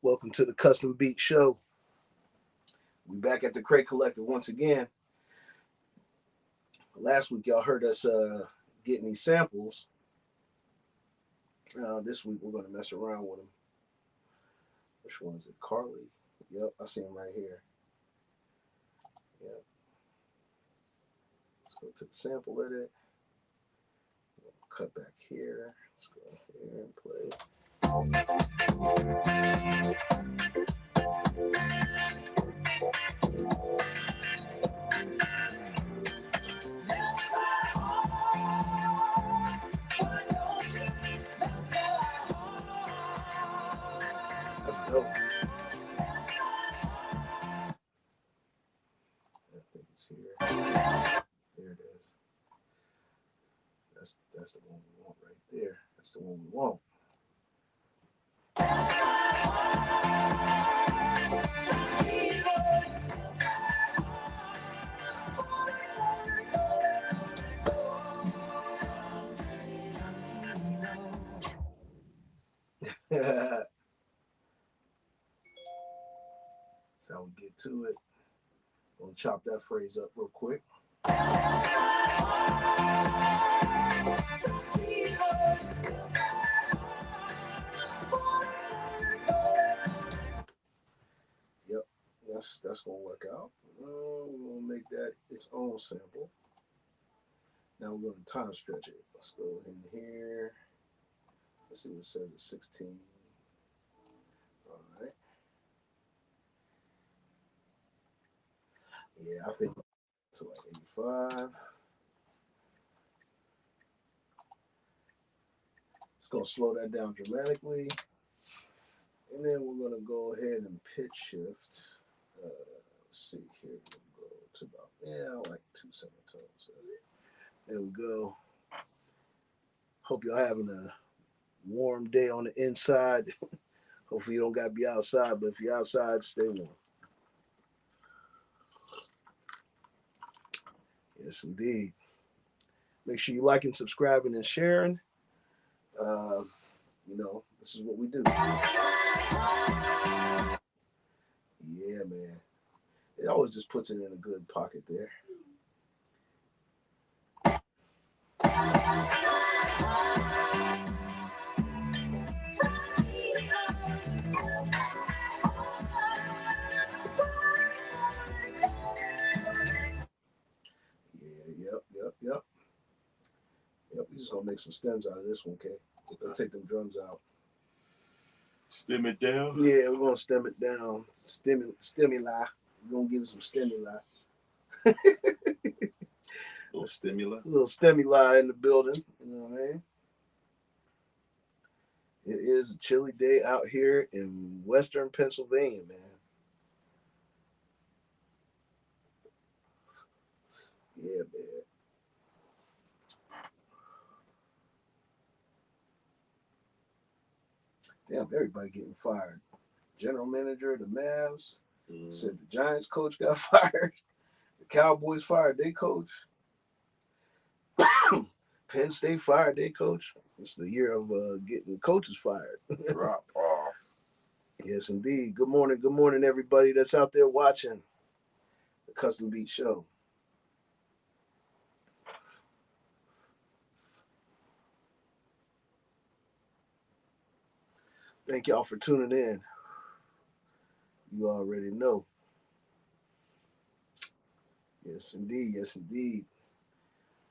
Welcome to the Custom Beat Show. We back at the Crate Collective once again. Last week y'all heard us getting these samples. This week we're gonna mess around with them. Which one is it? Carly. Yep, I see him right here. Yep. Let's go to the sample edit. Cut back here. Let's go here and play. That's dope. I think it's here. There it is. That's the one we want right there. That's the one we want. That's how we get to it. We'll chop that phrase up real quick. Yep, that's gonna work out. We're gonna make that its own sample. Now we're gonna time stretch it. Let's go in here. Let's see what it says. It's 16. All right. Yeah, I think to like 85. It's gonna slow that down dramatically. And then we're gonna go ahead and pitch shift. Let's see here. We'll go to about like 2 semitones. There we go. Hope y'all having a warm day on the inside. Hopefully you don't gotta be outside, but if you're outside, stay warm. Yes, indeed. Make sure you liking, subscribing, and sharing. This is what we do. Yeah, man. It always just puts it in a good pocket there. Yep. We're just gonna make some stems out of this one, okay? We're gonna take them drums out. Stem it down? Yeah, we're gonna stem it down. Stimuli. We're gonna give it some stimuli. Little stimuli? Little stimuli in the building. You know what I mean? It is a chilly day out here in western Pennsylvania, man. Yeah, man. Damn, everybody getting fired. General manager of the Mavs said the Giants coach got fired. The Cowboys fired their coach. Penn State fired their coach. It's the year of getting coaches fired. Drop off. Yes, indeed. Good morning, everybody that's out there watching the Custom Beat Show. Thank y'all for tuning in. You already know. Yes, indeed.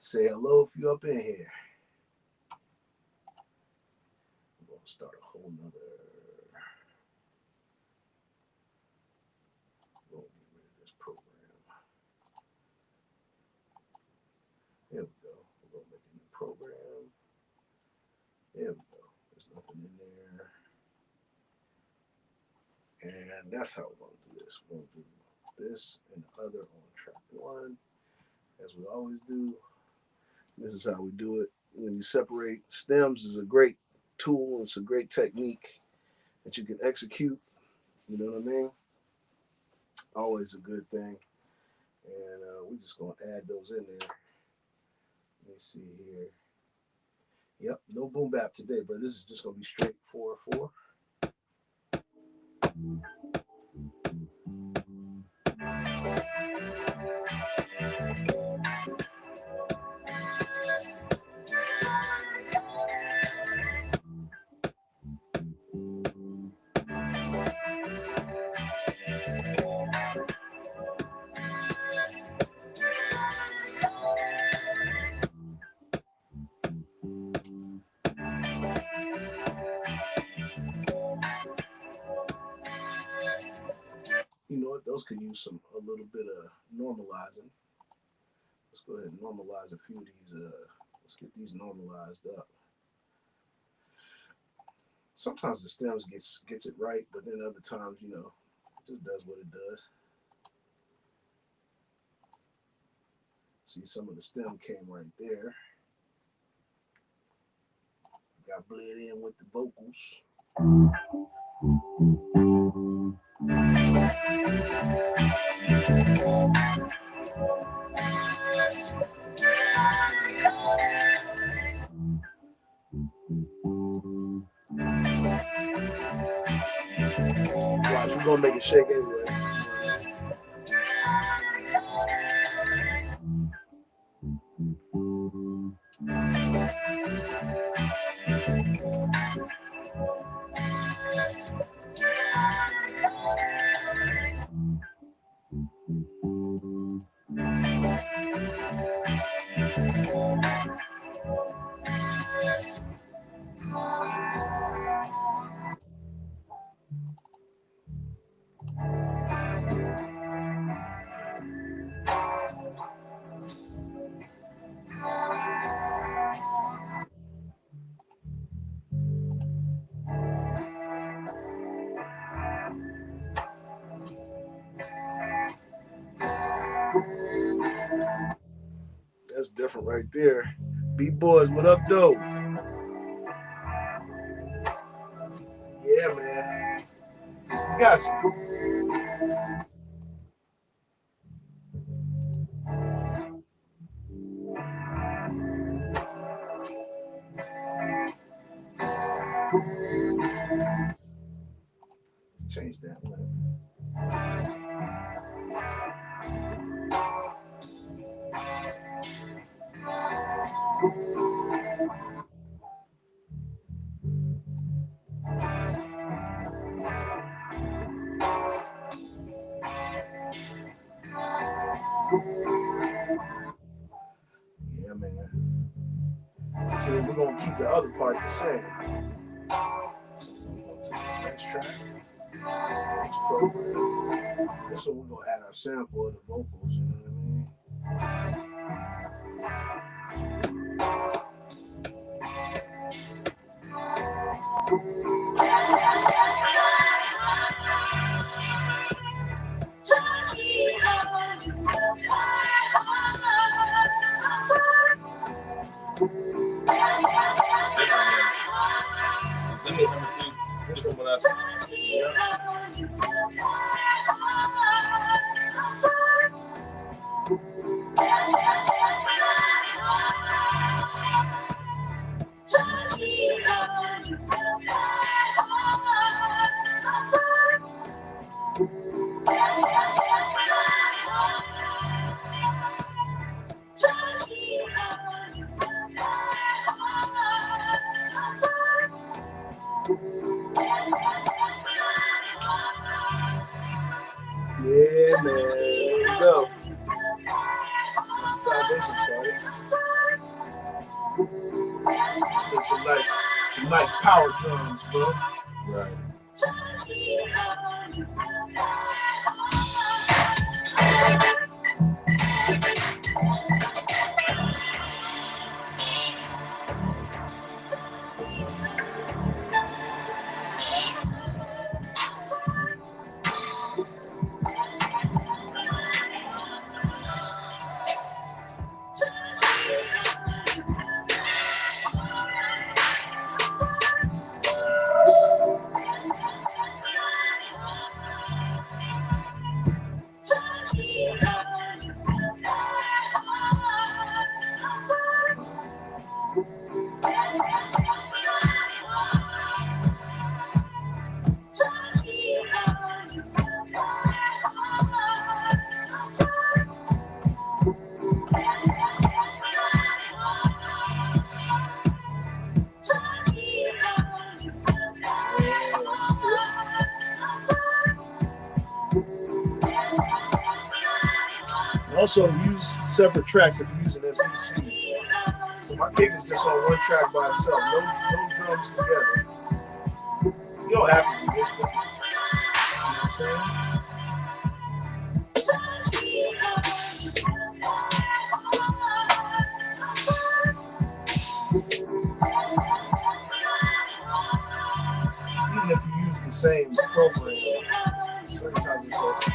Say hello if you up in here. I'm going to start a whole nother. We'll get rid of this program. There we go. We're going to make a new program. There we go. There's nothing in there. And that's how we're going to do this. We're going to do this and the other on track 1, as we always do. This is how we do it. When you separate, stems is a great tool. It's a great technique that you can execute. You know what I mean? Always a good thing. And we're just going to add those in there. Let me see here. Yep, no boom bap today, but this is just going to be straight 4/4. You know what? Those could use a little bit of normalizing. Let's go ahead and normalize a few of these. Let's get these normalized up. Sometimes the stems gets it right, but then other times, it just does what it does. See, some of the stem came right there. Got bled in with the vocals. Watch, we're gonna make it shake anyway. That's different right there. Beat Boys, what up, though? Yeah, man. Got you. Change that one. Yeah, man. See, we're gonna keep the other part the same. So we're gonna go to the next track. Next program. This one we're gonna add our sample of the vocals, you know what I mean? This is what I said. Yeah, man. There we go. Foundation started. Let's make some nice power drums, bro. Right. Also, use separate tracks if you're using SBC. So my kick is just on one track by itself, no drums together. You don't have to do this, but you know what I'm saying? same program. Certain times it's okay.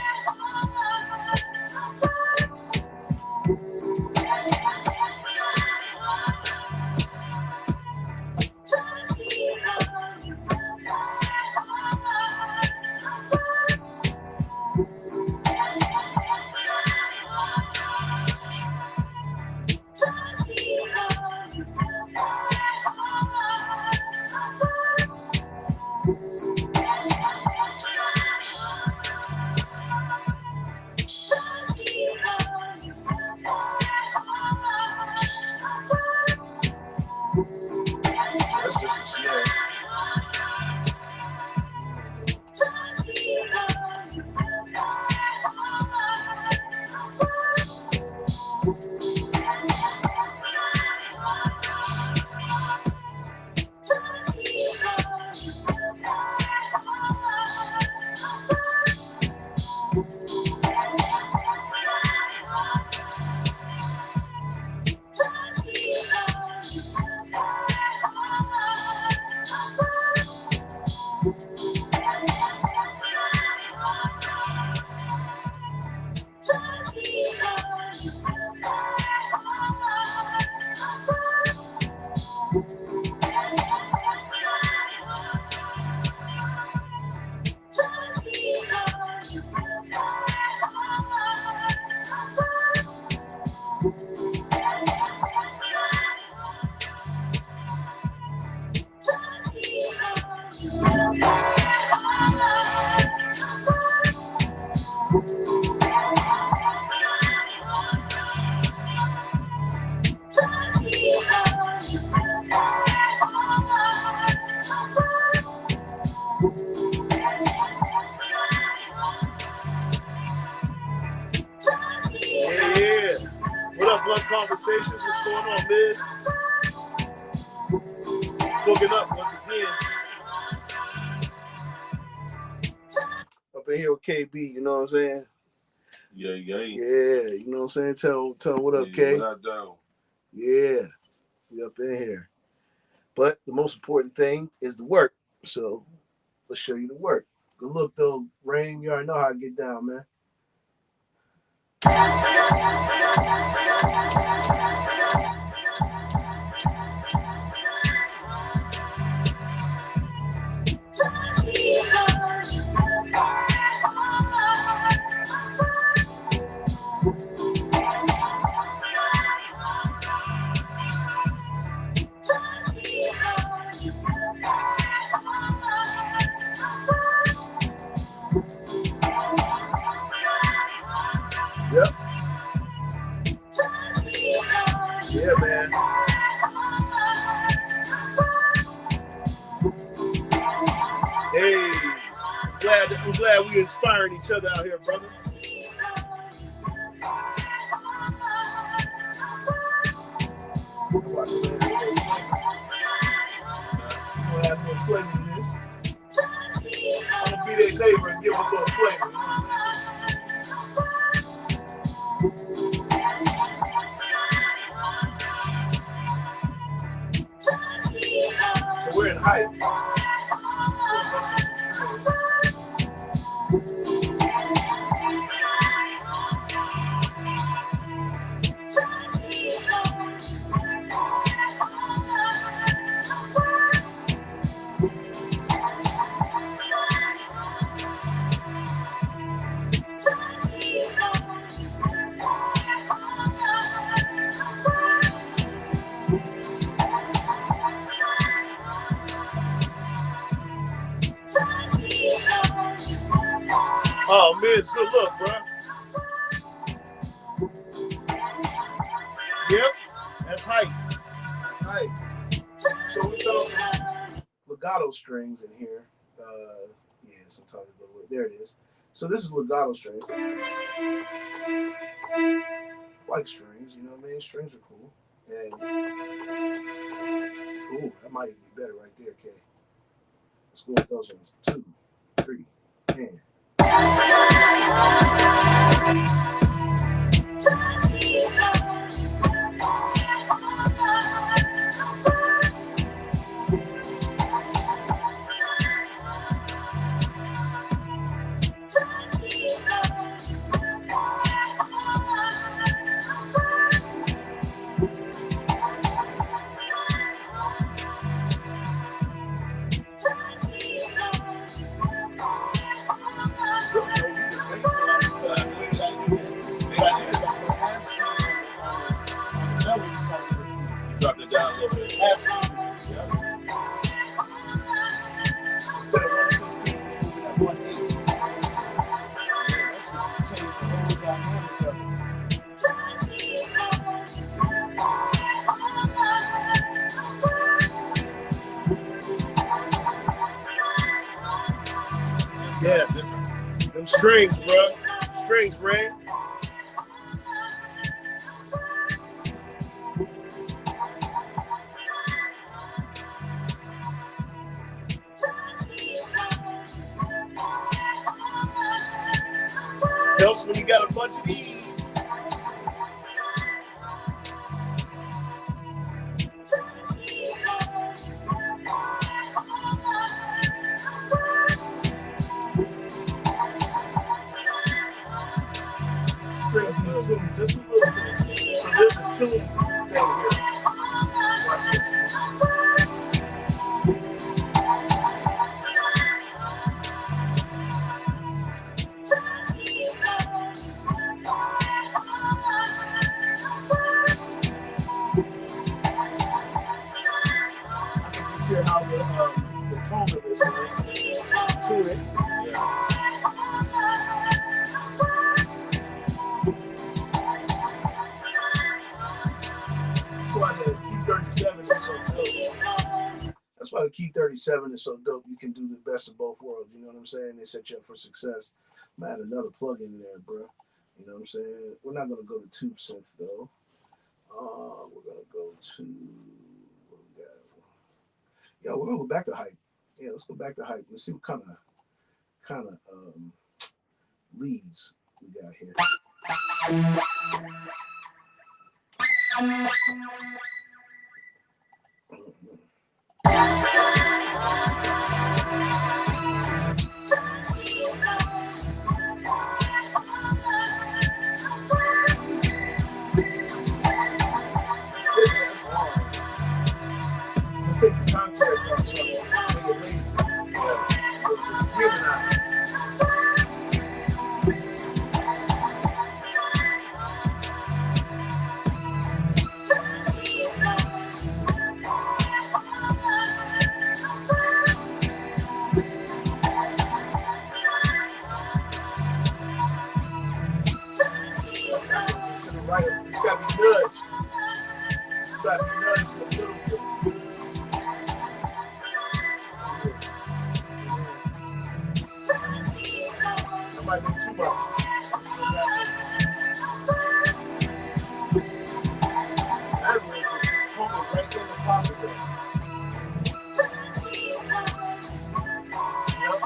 That's just a snare. Yeah. What up, Blood Conversations? What's going on, Miz? Booking up once again. Up in here with KB, you know what I'm saying? Yeah. Yeah, you know what I'm saying? Tell him what up, K. What I do? Yeah, we up in here. But the most important thing is the work. So let's show you the work. Good look, though, Rain. You already know how to get down, man. Yep. Yeah, man. Hey, I'm glad we inspiring each other out here, brother. You don't have no flavor in this. I'm gonna be their neighbor and give them a little flavor. So we're in hype. Oh, Miz, good look, bro. Yep, that's hype. That's hype. So we found some legato strings in here. Yeah, sometimes it goes away. There it is. So this is legato strings. Like strings, you know what I mean? Strings are cool. And ooh, that might even be better right there, Kay. Let's go with those ones. 2, 3, and. Yes. Them strings, bro. Strings, Ray. Helps when you got a bunch of these. Just a little bit. So there's a tune thing here. Watch this. Hear how the tone of this is. Tune it. Yeah. That's why the Key 37 is so dope. You can do the best of both worlds. You know what I'm saying? They set you up for success. I'm gonna add another plug in there, bro. You know what I'm saying? We're not gonna go to Tube Synth though. We're gonna go to what we got. Yeah, we're gonna go back to Hype. Yeah, let's go back to Hype. Let's see what kind of leads we got here. Let's take the contract off so make it lazy. It's got to be nudged. It's got to be nudged a little bit. That might be too much. That's just coming right in the pocket there. Yep.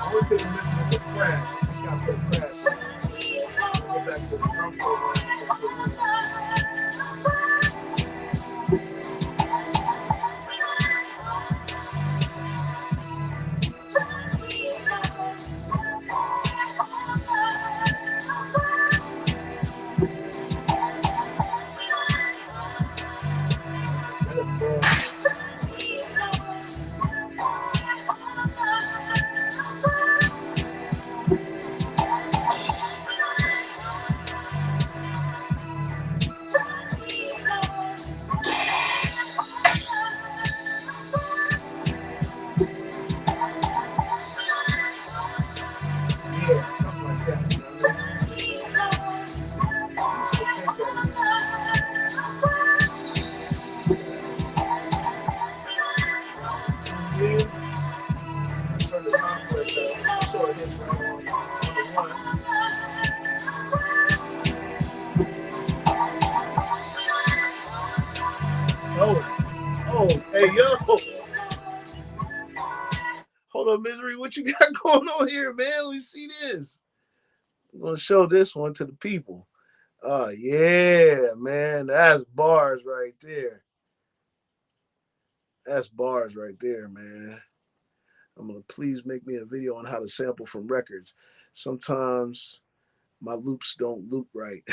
Only thing missing is a crash. Just gotta put a crash in. Go back to the drum program. Hey, yo. Hold up, Misery. What you got going on here, man? Let me see this. I'm going to show this one to the people. Oh, yeah, man. That's bars right there. That's bars right there, man. I'm going to please make me a video on how to sample from records. Sometimes my loops don't loop right.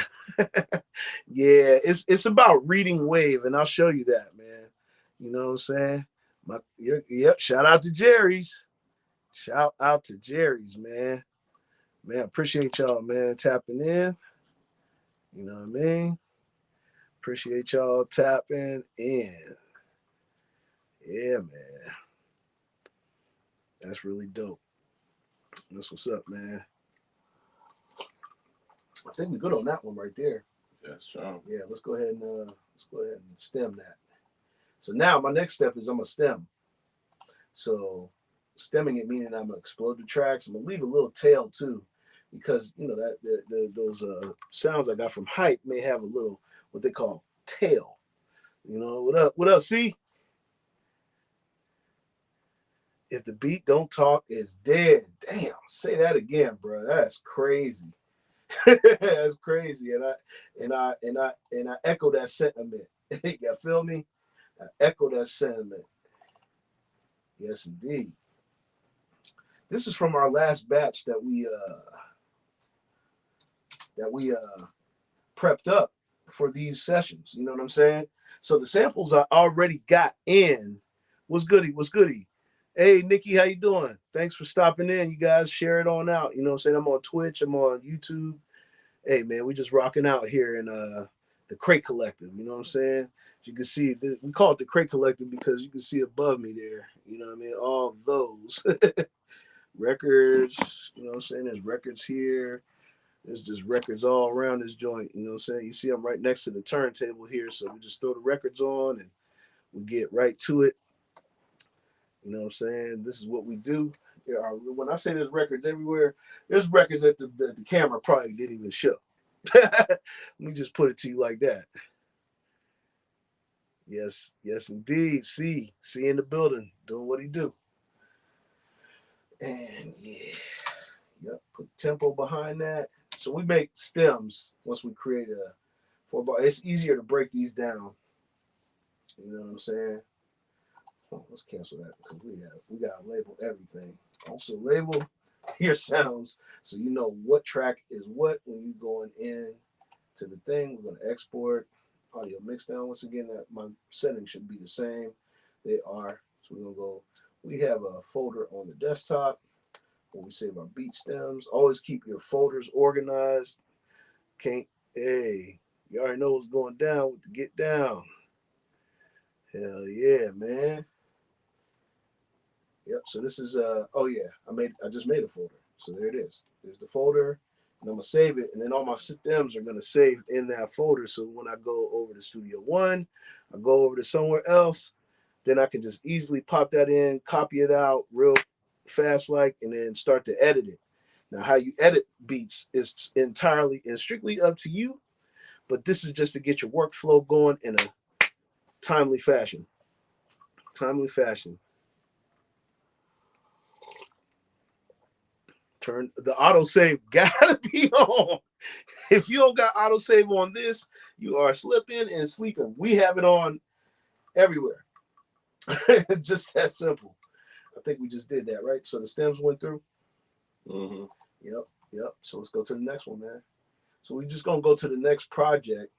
Yeah, it's about reading wave, and I'll show you that, man. You know what I'm saying? Yep, shout out to Jerry's. Shout out to Jerry's, man. Man, appreciate y'all, man, tapping in. You know what I mean? Appreciate y'all tapping in. Yeah, man. That's really dope. That's what's up, man. I think we're good on that one right there. Yeah, strong. Yeah, let's go ahead and stem that. So now my next step is I'm gonna stem. So stemming it meaning I'm gonna explode the tracks. I'm gonna leave a little tail too, because you know that those sounds I got from hype may have a little what they call tail. You know what up? What up? See, if the beat don't talk, it's dead. Damn, say that again, bro. That's crazy. That's crazy, and I echo that sentiment. You feel me? I echo that sentiment. Yes, indeed. This is from our last batch that we prepped up for these sessions. You know what I'm saying? So the samples I already got in. What's goody? What's goody? Hey, Nikki, how you doing? Thanks for stopping in. You guys share it on out. You know what I'm saying? I'm on Twitch. I'm on YouTube. Hey, man, we just rocking out here in the Crate Collective. You know what I'm saying? You can see, we call it the Crate Collective because you can see above me there. You know what I mean? All those records. You know what I'm saying? There's records here. There's just records all around this joint. You know what I'm saying? You see I'm right next to the turntable here. So we just throw the records on and we get right to it. You know what I'm saying? This is what we do. When I say there's records everywhere, there's records that the camera probably didn't even show. Let me just put it to you like that. Yes, yes, indeed. See in the building, doing what he do. And yeah, yep, put tempo behind that. So we make stems once we create a 4-bar. It's easier to break these down. You know what I'm saying? Oh, let's cancel that because we gotta label everything. Also label your sounds so you know what track is what when you going in to the thing. We're gonna export audio mix down. Once again, that my settings should be the same. They are. So we're gonna go. We have a folder on the desktop where we save our beat stems. Always keep your folders organized. Hey, you already know what's going down with the get down. Hell yeah, man. Yep. So this is oh yeah, I just made a folder. So there it is. There's the folder, and I'm gonna save it, and then all my stems are gonna save in that folder. So when I go over to Studio One, I go over to somewhere else, then I can just easily pop that in, copy it out real fast, and then start to edit it. Now, how you edit beats is entirely and strictly up to you, but this is just to get your workflow going in a timely fashion. Timely fashion. Turn the autosave gotta be on. If you don't got autosave on this, you are slipping and sleeping. We have it on everywhere. Just that simple. I think we just did that, right? So the stems went through. Mm-hmm. Yep. So let's go to the next one, man. So we're just gonna go to the next project,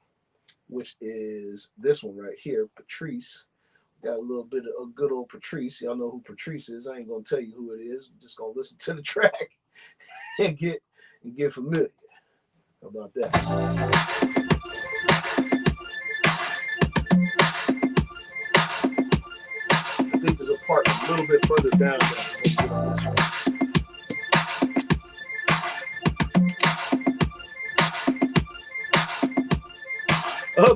which is this one right here, Patrice. Got a little bit of a good old Patrice. Y'all know who Patrice is. I ain't gonna tell you who it is. We're just gonna listen to the track and get familiar. How about that? I think there's a part a little bit further down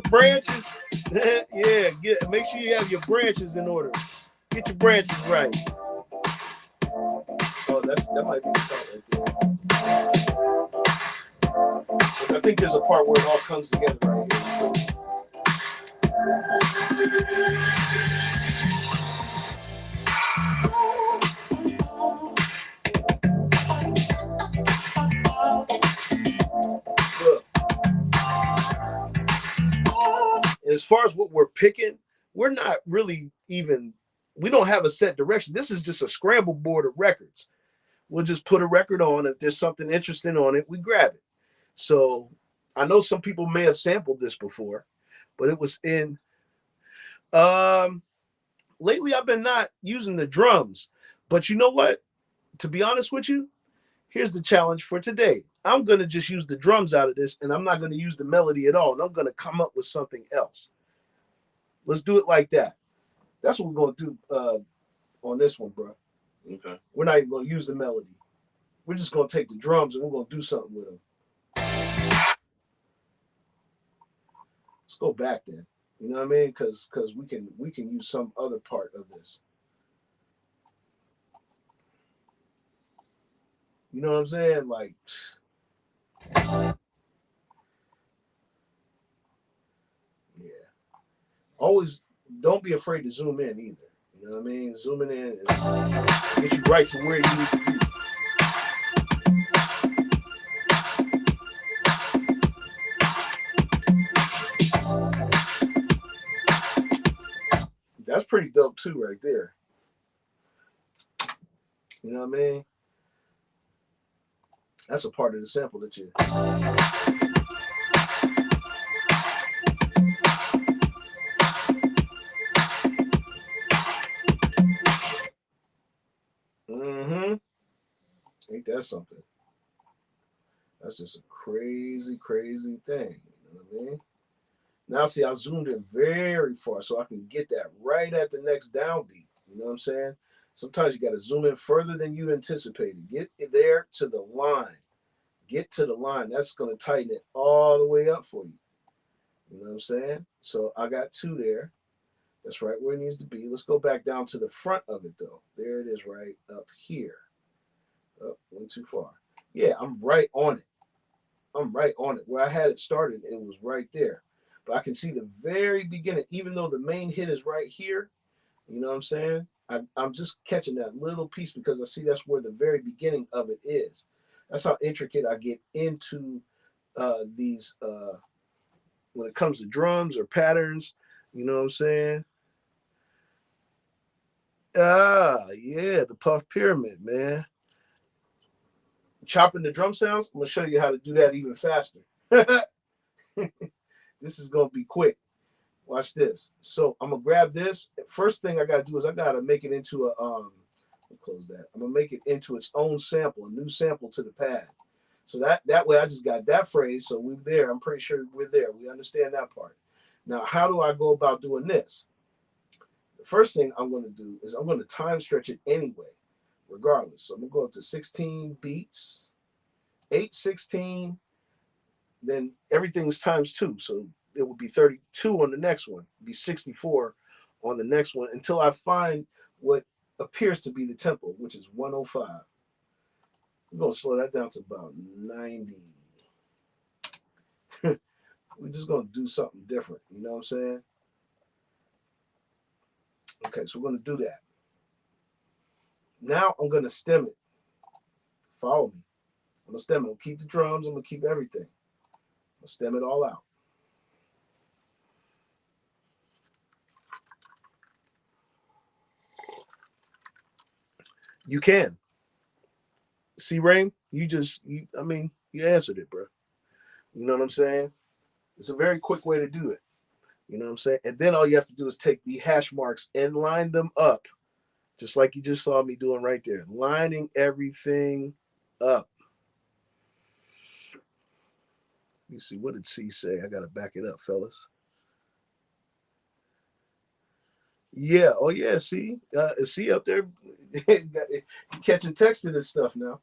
branches. Yeah, make sure you have your branches in order. Get your branches right. Oh, that might be the part right there. I think there's a part where it all comes together right here. Look. As far as what we're picking, we're not really we don't have a set direction. This is just a scramble board of records. We'll just put a record on. If there's something interesting on it, we grab it. So I know some people may have sampled this before, but it was in lately I've been not using the drums. But you know what? To be honest with you, here's the challenge for today. I'm going to just use the drums out of this, and I'm not going to use the melody at all. And I'm going to come up with something else. Let's do it like that. That's what we're going to do on this one, bro. Okay. We're not even going to use the melody. We're just going to take the drums and we're going to do something with them. Let's go back then. You know what I mean? Because we can use some other part of this. You know what I'm saying? Like, yeah. Always don't be afraid to zoom in either. You know what I mean? Zooming in and get you right to where you need to be. That's pretty dope too, right there. You know what I mean? That's a part of the sample that you. Ain't that something? That's just a crazy, crazy thing. You know what I mean? Now, see, I zoomed in very far so I can get that right at the next downbeat. You know what I'm saying? Sometimes you got to zoom in further than you anticipated. Get there to the line. Get to the line. That's going to tighten it all the way up for you. You know what I'm saying? So I got 2 there. That's right where it needs to be. Let's go back down to the front of it, though. There it is right up here. Oh, went too far. Yeah, I'm right on it. I'm right on it. Where I had it started, it was right there. But I can see the very beginning, even though the main hit is right here. You know what I'm saying? I'm just catching that little piece because I see that's where the very beginning of it is. That's how intricate I get into these when it comes to drums or patterns. You know what I'm saying? Yeah, the Puff Pyramid, man. Chopping the drum sounds, I'm going to show you how to do that even faster. This is going to be quick. Watch this. So I'm going to grab this. First thing I got to do is I got to make it into a, close that. I'm going to make it into its own sample, a new sample to the pad. So that way I just got that phrase. So we're there. I'm pretty sure we're there. We understand that part. Now, how do I go about doing this? The first thing I'm going to do is I'm going to time stretch it anyway, regardless. So I'm going to go up to 16 beats, 8/16, then everything's times 2. So it will be 32 on the next one, be 64 on the next one until I find what appears to be the tempo, which is 105. We're going to slow that down to about 90. We're just going to do something different. You know what I'm saying? Okay, so we're going to do that. Now I'm going to stem it. Follow me. I'm going to stem it. I'm going to keep the drums. I'm going to keep everything. I'm going to stem it all out. You can. See, Rain, you answered it, bro. You know what I'm saying? It's a very quick way to do it. You know what I'm saying? And then all you have to do is take the hash marks and line them up, just like you just saw me doing right there, lining everything up. You see, what did C say? I got to back it up, fellas. Yeah. Oh, yeah. See, see up there catching text to this stuff now.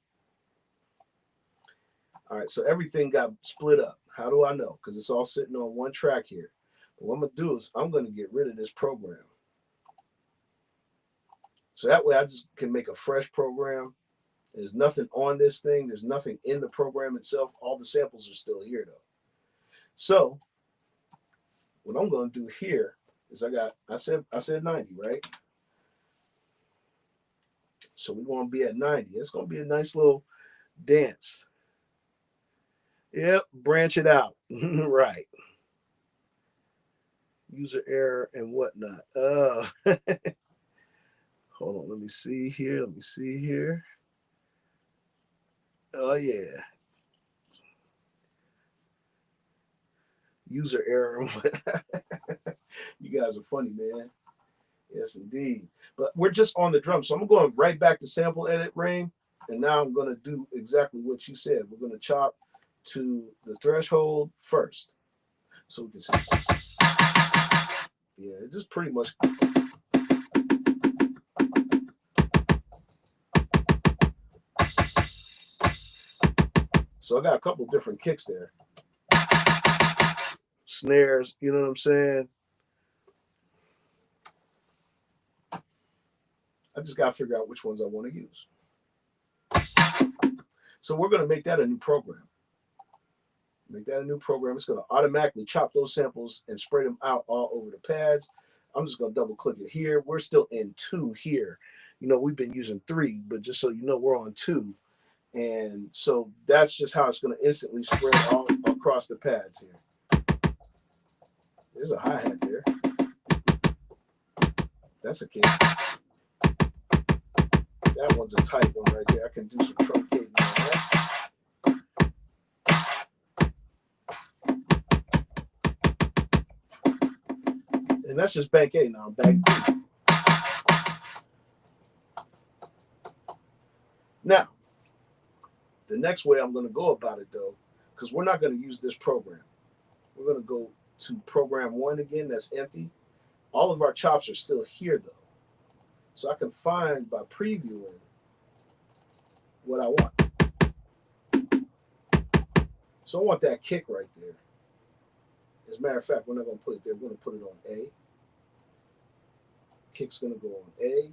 All right. So everything got split up. How do I know? Because it's all sitting on one track here. But what I'm going to do is I'm going to get rid of this program. So that way I just can make a fresh program. There's nothing on this thing. There's nothing in the program itself. All the samples are still here, though. So what I'm going to do here is I said 90, right? So we're going to be at 90. It's going to be a nice little dance. Yep, branch it out. Right. User error and whatnot. Hold on, let me see here. Oh, yeah. User error. You guys are funny, man. Yes, indeed. But we're just on the drum. So I'm going right back to sample edit, Rain. And now I'm going to do exactly what you said. We're going to chop to the threshold first. So we can see. Yeah, it just pretty much. So I got a couple different kicks there. Snares, you know what I'm saying? I just got to figure out which ones I want to use. So we're going to make that a new program. Make that a new program. It's going to automatically chop those samples and spread them out all over the pads. I'm just going to double click it here. We're still in 2 here. You know, we've been using 3, but just so you know, we're on 2. And so that's just how it's going to instantly spread all across the pads here. There's a hi-hat there. That's a kick. That one's a tight one right there. I can do some truncating on that. And that's just bank A now. Bank B. Now, the next way I'm going to go about it, though, because we're not going to use this program. We're going to go to program 1 again. That's empty. All of our chops are still here, though. So I can find by previewing what I want. So I want that kick right there. As a matter of fact, we're not going to put it there. We're going to put it on A. Kick's going to go on A.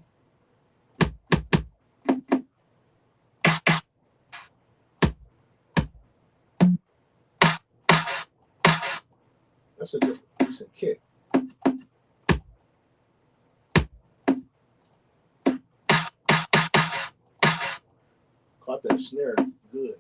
That's a decent kick. Caught that snare good.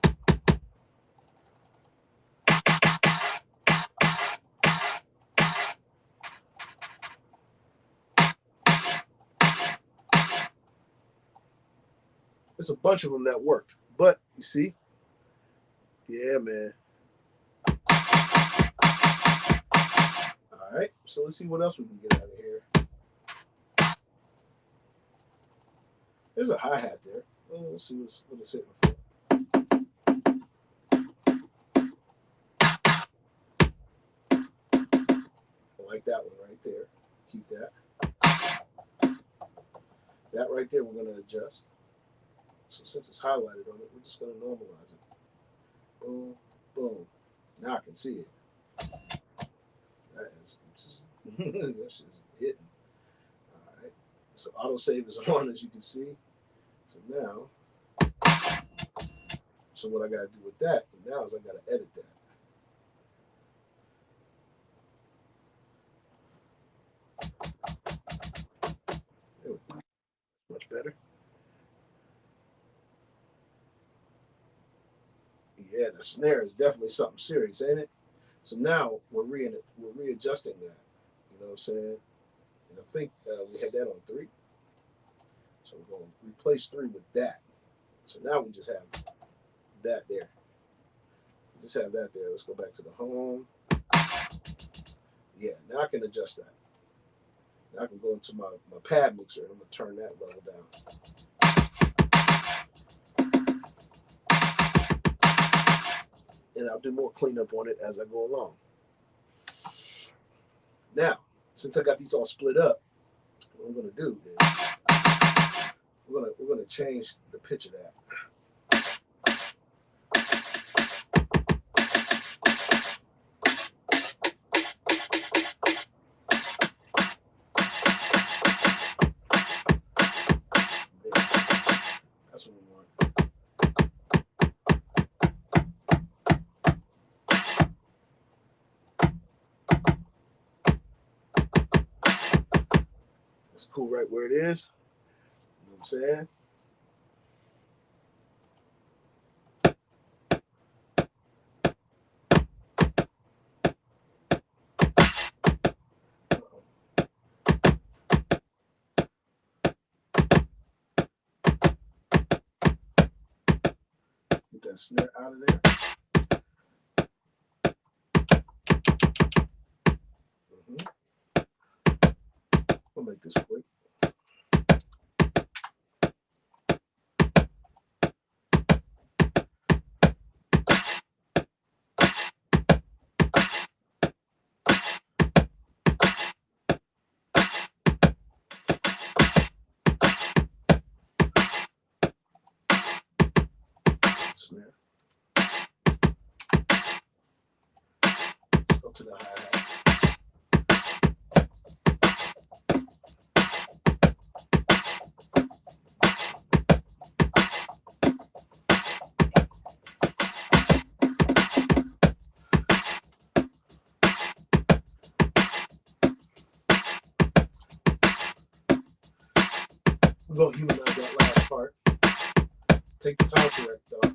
There's a bunch of them that worked, but you see, yeah, man. All right, so let's see what else we can get out of here. There's a hi-hat there. Well, let's see what it's hitting for. I like that one right there. Keep that. That right there, we're going to adjust. So since it's highlighted on it, we're just going to normalize it. Boom, boom. Now I can see it. That's just hitting. All right. So autosave is on, as you can see. So now, so what I got to do with that now is I got to edit that. There we go. Much better. Yeah, the snare is definitely something serious, ain't it? So now we're readjusting that. You know what I'm saying? And I think we had that on 3. So we're going to replace 3 with that. So now we just have that there. We just have that there. Let's go back to the home. Yeah, now I can adjust that. Now I can go into my pad mixer and I'm going to turn that level down. And I'll do more cleanup on it as I go along. Now, since I got these all split up, what I'm going to do is we're gonna change the pitch of that. That's what we want. It's cool right where it is. You know what I'm saying? Get that snare out of there. We'll make this quick. to the hi-hat. We're going to humanize that last part. Take the time correct though.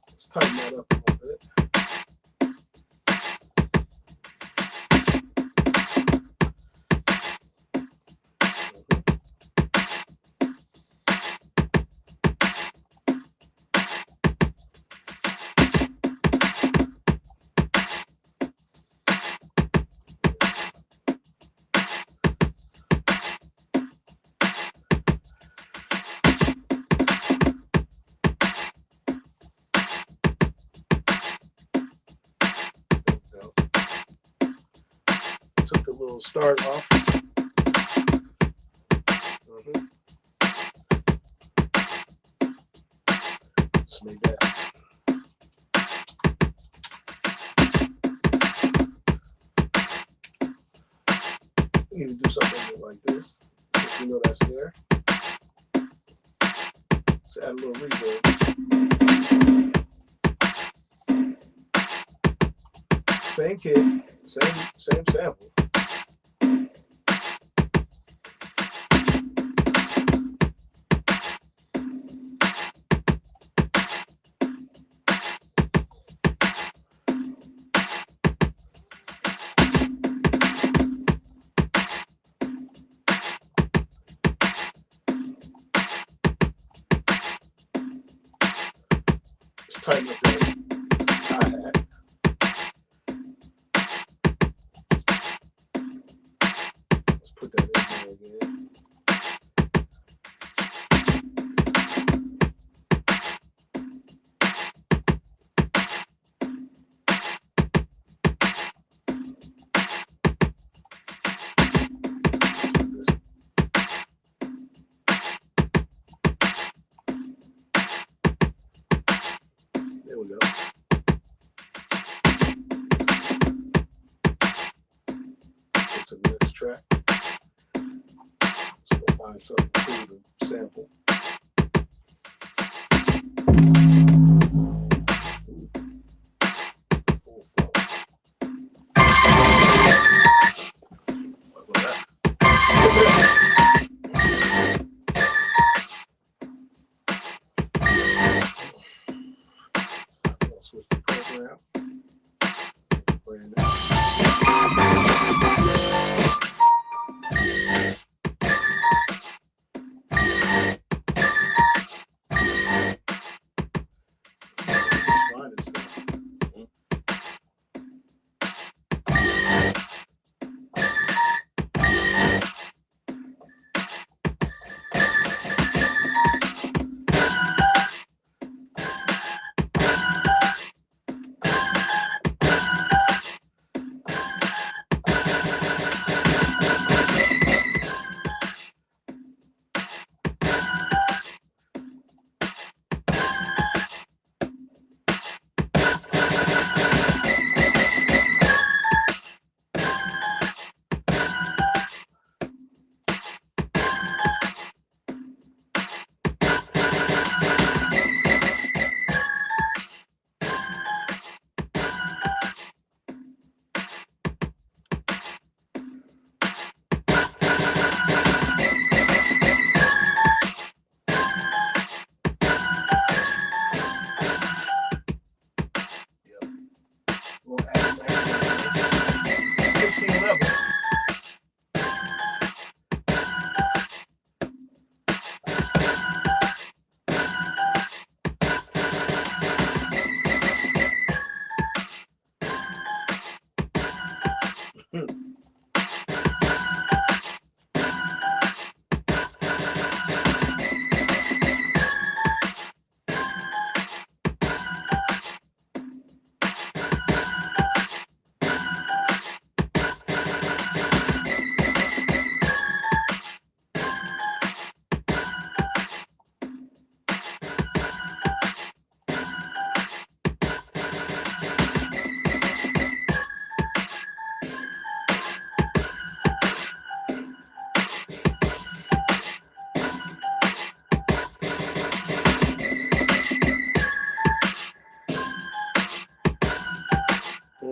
Let's tighten that up a little bit. Took the little start off. Just made that. You need to do something like this. If you know that's there. Let's add a little reverb. Same kit, same sample. Just tighten up that hi-hat. Let's put that in there again. There we go. Go to the next track. Let's go find something cool to sample. Switch the program. Brand new.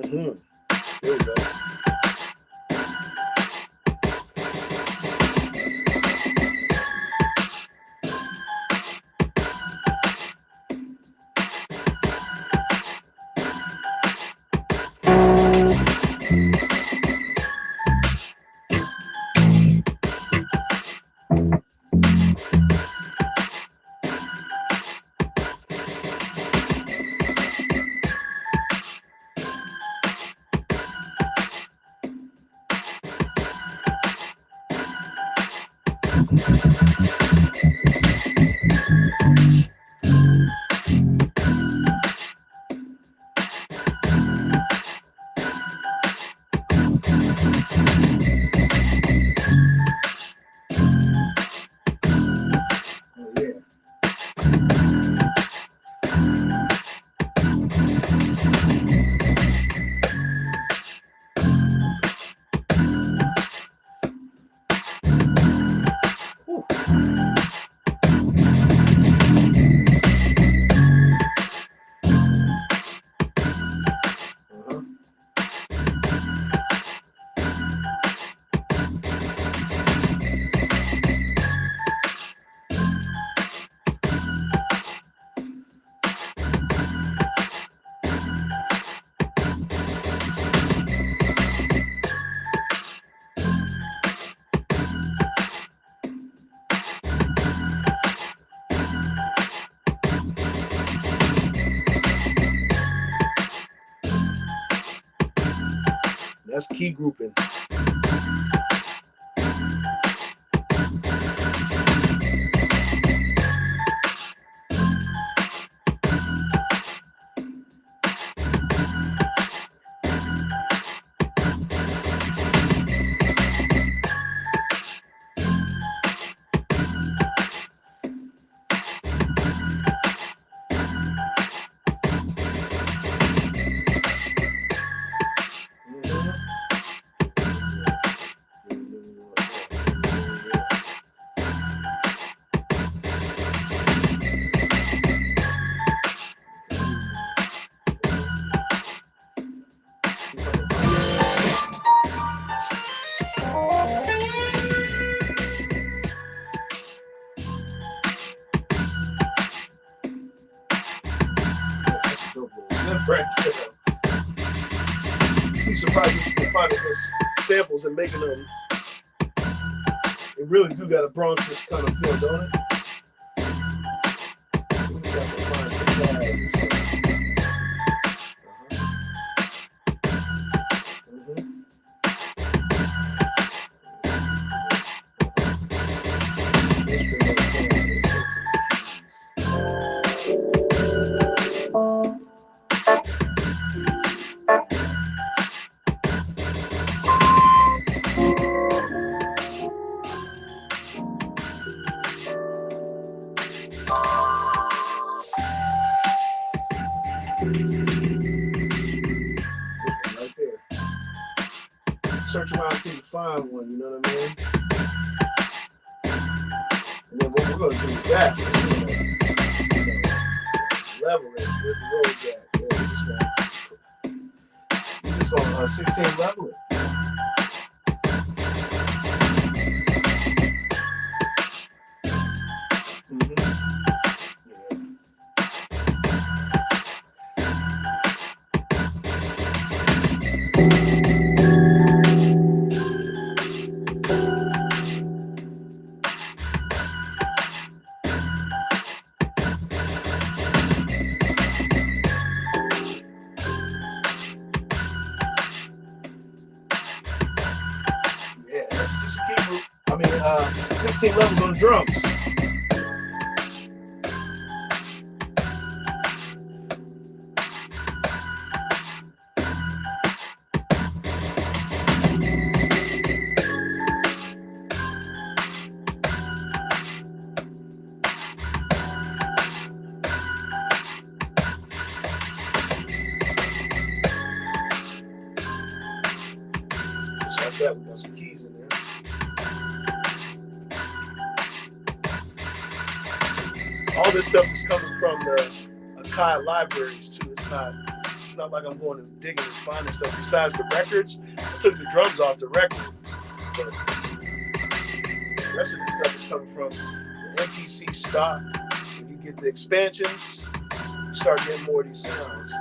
There we go. That's key grouping. Right. I'm surprised you can find those samples and making them. It really do got a Bronx kind of feel, don't it? Search around until you find one, you know what I mean? And then what we're going to do with that, level it. Where's the road at? Yeah, we're just going to 16 level it. Yeah, that's just a key group. I mean, 16 levels on the drums. Just like that, we got some keys in there. All this stuff is coming from the Akai libraries too. It's not like I'm going and digging and finding stuff besides the records. I took the drums off the record, but the rest of the stuff is coming from the MPC stock. When you get the expansions, you start getting more of these sounds.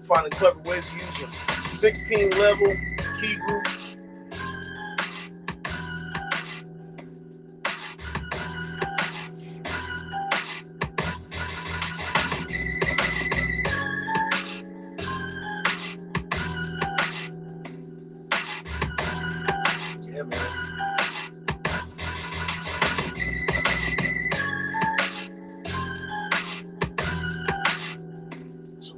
Finding clever ways to use them. 16 level key group. Yeah, man. So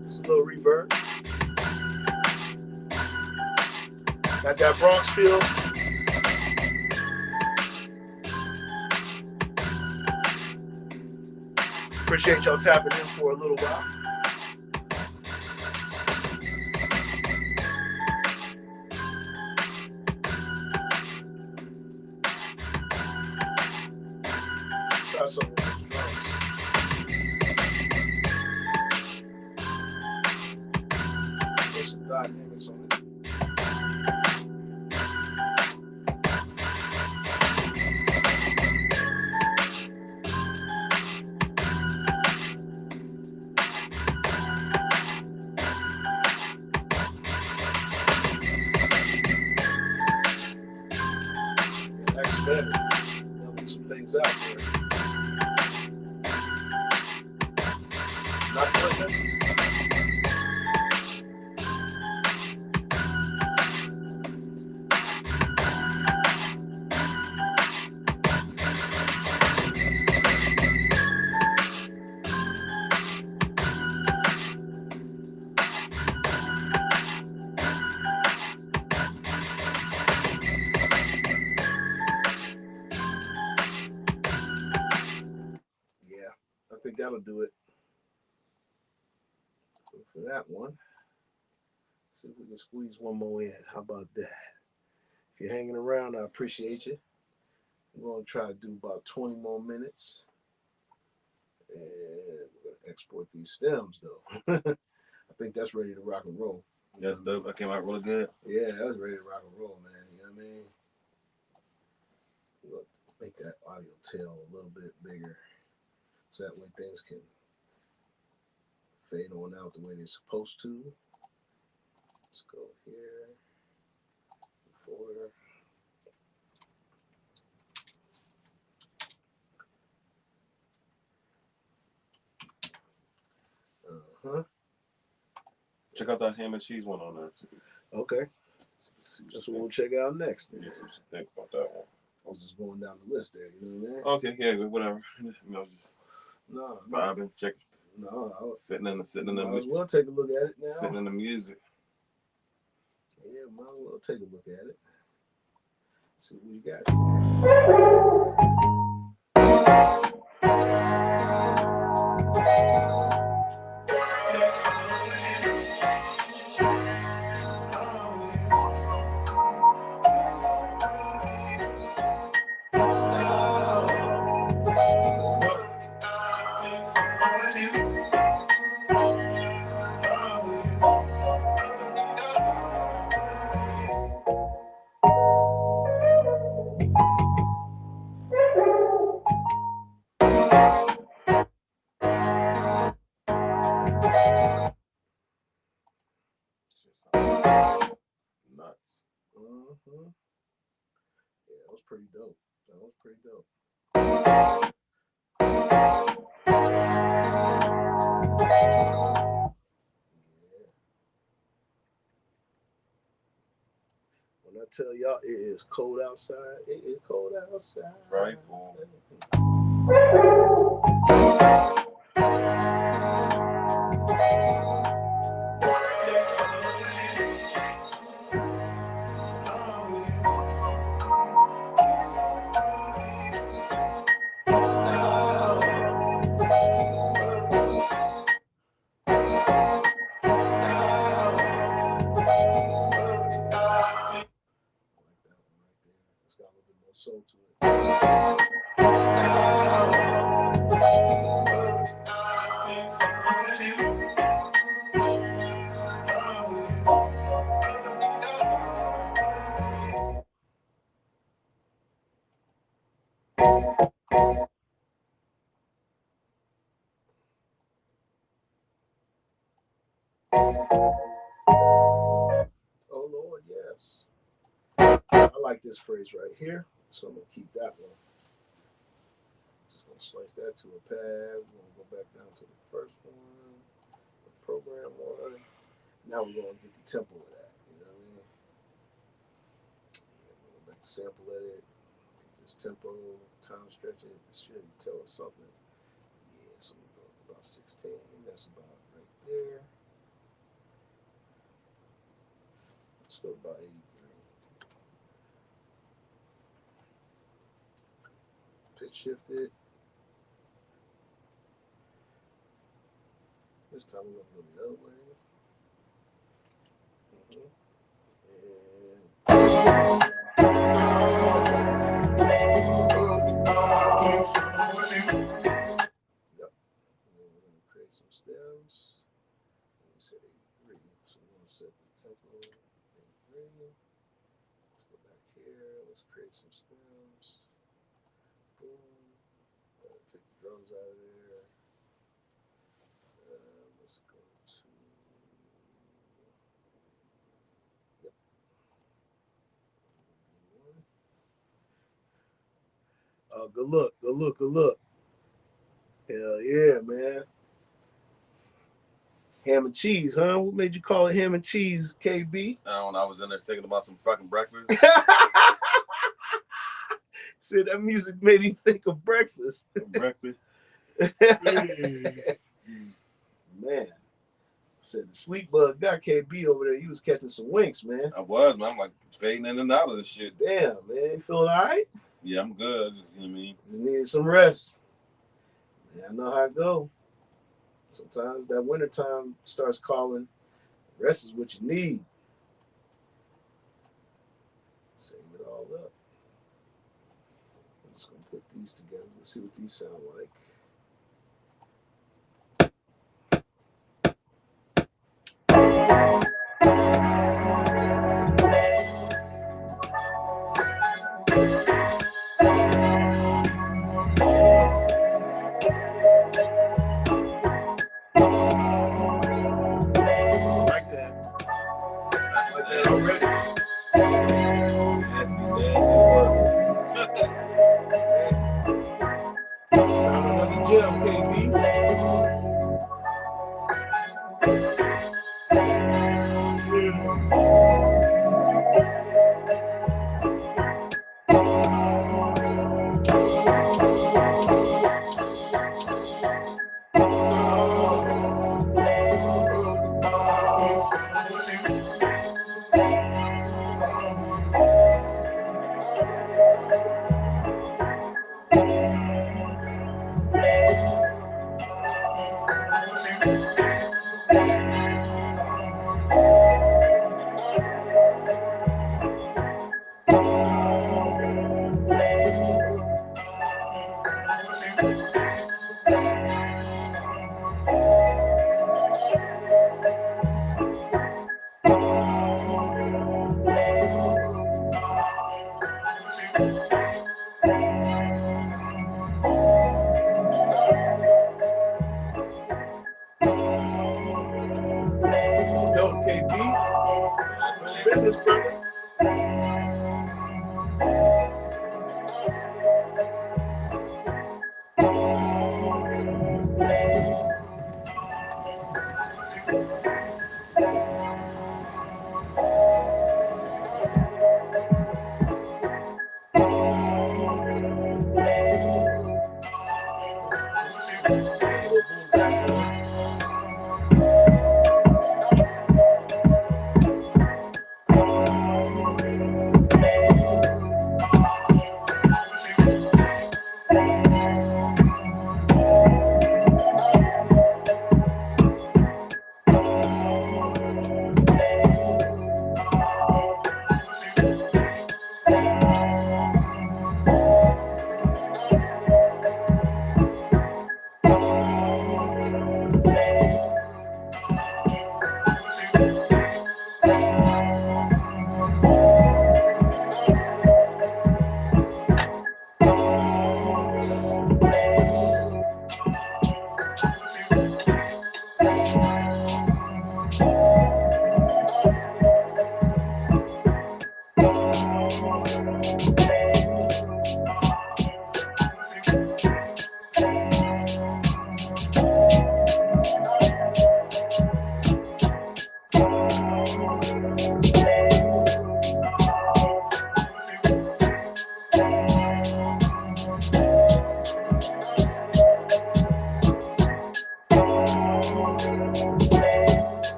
just a little reverb. Got that Bronx feel. Appreciate y'all tapping in for a little while. Try some of these drums. There's some dynamics on it. Expanded. There'll be some things out there. Not clicking. Yeah, I think that'll do it. So for that one, see if we can squeeze one more in. How about that? If you're hanging around, I appreciate you. I'm going to try to do about 20 more minutes. And we're going to export these stems, though. I think that's ready to rock and roll. That's dope. That came out really good. Yeah, that was ready to rock and roll, man. You know what I mean? We'll make that audio tail a little bit bigger so that way things can fade on out the way they're supposed to. Let's go here. Before. Uh-huh. Check out that ham and cheese one on there. Okay. That's what we'll check out next. Yeah, see what you think about that one. I was just going down the list there, you know what I mean? Okay, yeah, whatever. You know, just No, vibing, checking, no, I was sitting in the might as well take a look at it now. sitting in the music. Yeah, might as well take a look at it. See what you got. Nuts. Mm-hmm. Yeah, that was pretty dope. That was pretty dope. Yeah. When I tell y'all it is cold outside, it is cold outside. Frightful. soul to it. Oh Lord, yes. I like this phrase right here, so I'm gonna keep that one. Just gonna slice that to a pad. We're gonna go back down to the first one, the program one. Now we're gonna get the tempo of that. You know what I mean? Yeah, we're gonna back to sample edit. Get this tempo, time stretch it. It should tell us something. Yeah, so we're going about 16. That's about right there. Let's go about 83. Pitch shift it. This time we're gonna go the other way. Yep. And then we're gonna create some stems. We said 83, so we're gonna set the tempo 83. Let's go back here. Let's create some stems. Boom. Take the drums out of there. Let's go to. Yep. Good look. Good look. Good look. Hell yeah, man. Ham and cheese, huh? What made you call it ham and cheese, KB? I don't know. I was in there thinking about some fucking breakfast. Said that music made him think of breakfast. Breakfast. Man. Said the sleep bug got KB over there. He was catching some winks, man. I was, man. I'm like fading in and out of this shit. Damn, man. You feeling all right? Yeah, I'm good. I just, you know what I mean? Just needed some rest. Yeah, I know how it go. Sometimes that wintertime starts calling. Rest is what you need. Save it all up. I'm just going to put these together. Let's see what these sound like. Found another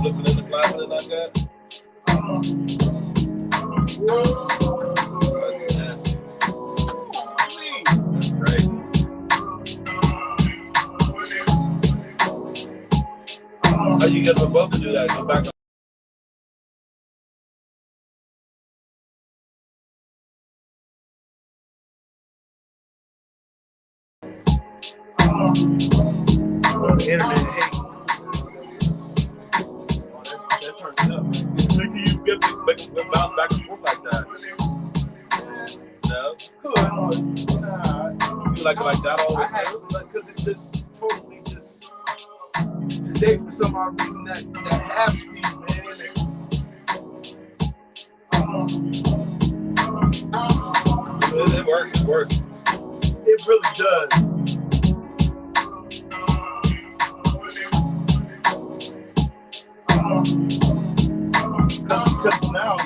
Flipping in the flapping like that. That's crazy. How you get them both to do that? Go back. The internet hate. That turns it up. Make them bounce back and forth like that. No, could. Nah. You like it like that all the time? Because it just totally just today for some odd reason that half speed, man. It works. It works. It really does. Because now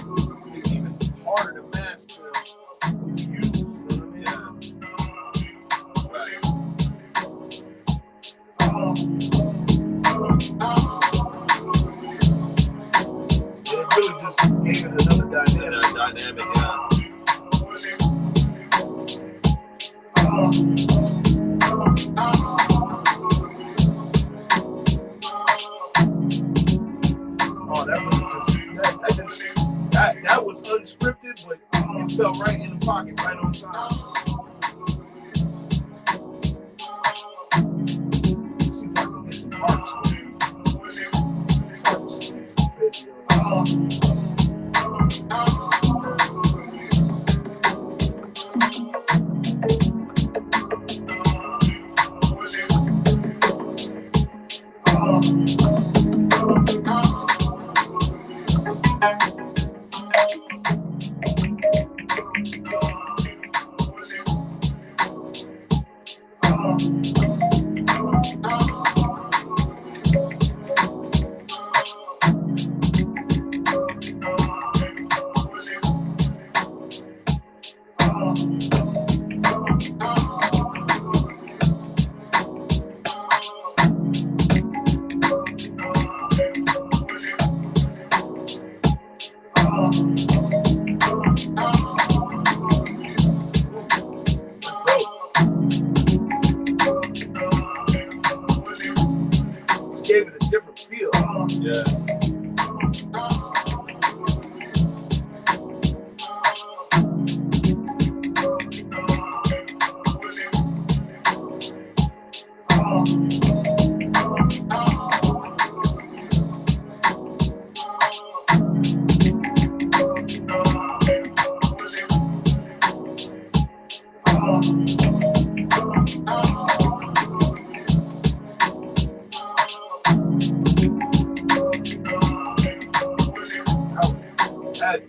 it's even harder to master what you use. You know what I mean? And it really just gave it another dynamic. Yeah. Oh, that was unscripted, but it felt right in the pocket, right on time. Let's see if I can get some parts. gave it a different feel. Yeah.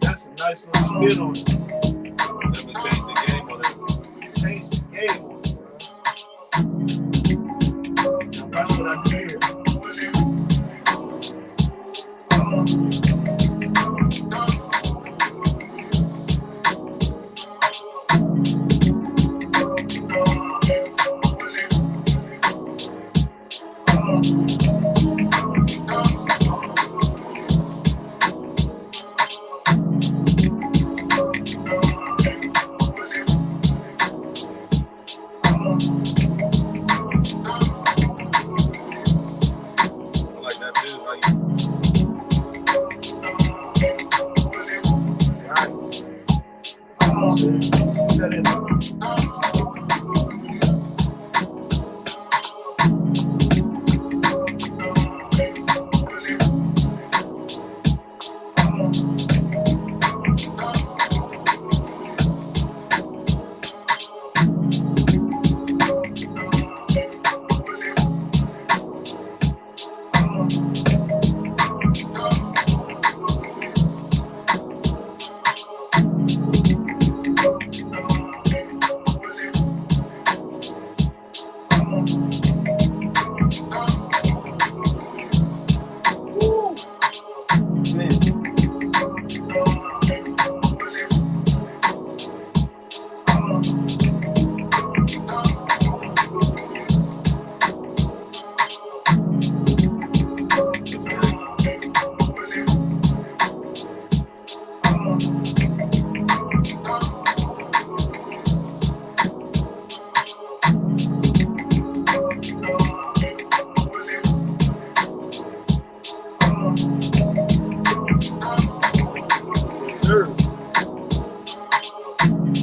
That's a nice little spin on it. Never changed the game on it. Change the game on it, bro. Now watch what I do here. I like that too. Like,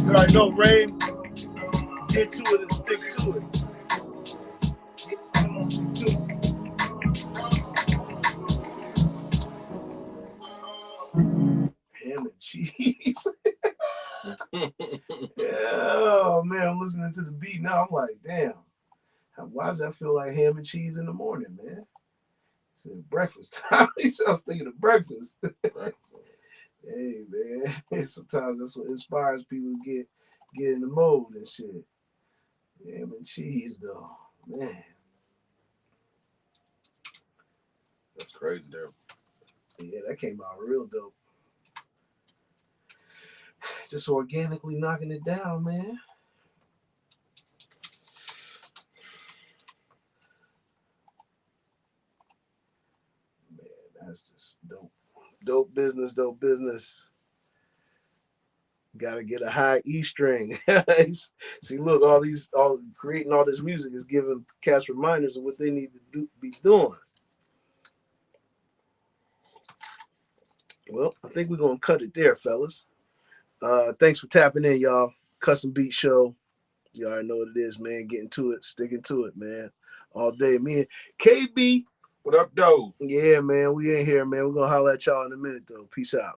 You already know, Rain. Get to it and stick to it. Get to it and stick to it. Ham and cheese. Oh man, I'm listening to the beat now. I'm like, damn. Why does that feel like ham and cheese in the morning, man? He said breakfast time. He said, I was thinking of breakfast. Hey man, sometimes that's what inspires people to get in the mode and shit. Ham and cheese though, man. that's crazy there. Yeah, that came out real dope. Just organically knocking it down, man. Man, that's just dope. Dope business, dope business. Gotta get a high E string. See, look, all creating all this music is giving cats reminders of what they need to be doing. Well, I think we're gonna cut it there, fellas. Thanks for tapping in, y'all. Custom Beat Show. You already know what it is, man. Getting to it, sticking to it, man. All day. Me and KB. What up, though? Yeah, man. We in here, man. We're gonna holler at y'all in a minute, though. Peace out.